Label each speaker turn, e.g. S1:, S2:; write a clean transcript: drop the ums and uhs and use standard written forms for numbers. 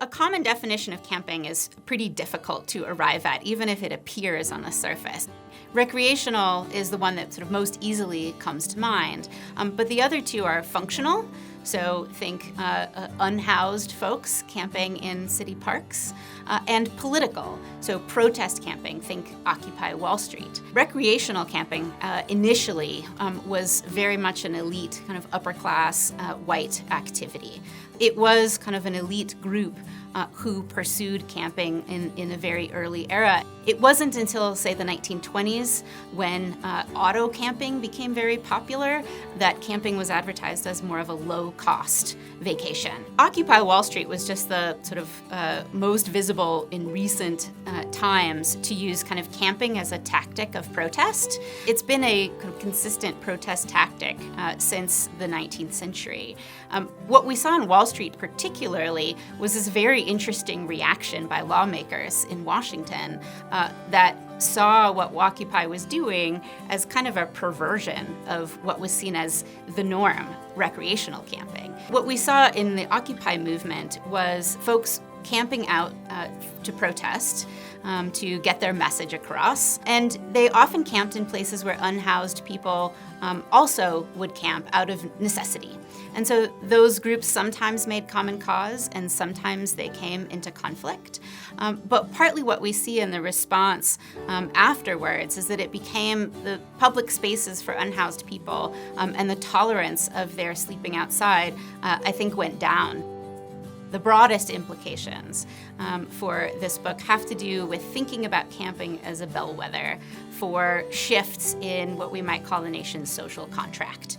S1: A common definition of camping is pretty difficult to arrive at, even if it appears on the surface. Recreational is the one that sort of most easily comes to mind, but the other two are functional. So think unhoused folks camping in city parks, and political, so protest camping, think Occupy Wall Street. Recreational camping initially was very much an elite, kind of upper class, white activity. It was kind of an elite group who pursued camping in a very early era. It wasn't until, say, the 1920s, when auto camping became very popular, that camping was advertised as more of a low-cost vacation. Occupy Wall Street was just the sort of most visible in recent times to use kind of camping as a tactic of protest. It's been a kind of consistent protest tactic since the 19th century. What we saw in Wall Street particularly was this very interesting reaction by lawmakers in Washington that saw what Occupy was doing as kind of a perversion of what was seen as the norm, recreational camping. What we saw in the Occupy movement was folks camping out to protest, to get their message across. And they often camped in places where unhoused people also would camp out of necessity. And so those groups sometimes made common cause and sometimes they came into conflict. But partly what we see in the response afterwards is that it became the public spaces for unhoused people, and the tolerance of their sleeping outside, I think, went down. The broadest implications for this book have to do with thinking about camping as a bellwether for shifts in what we might call the nation's social contract.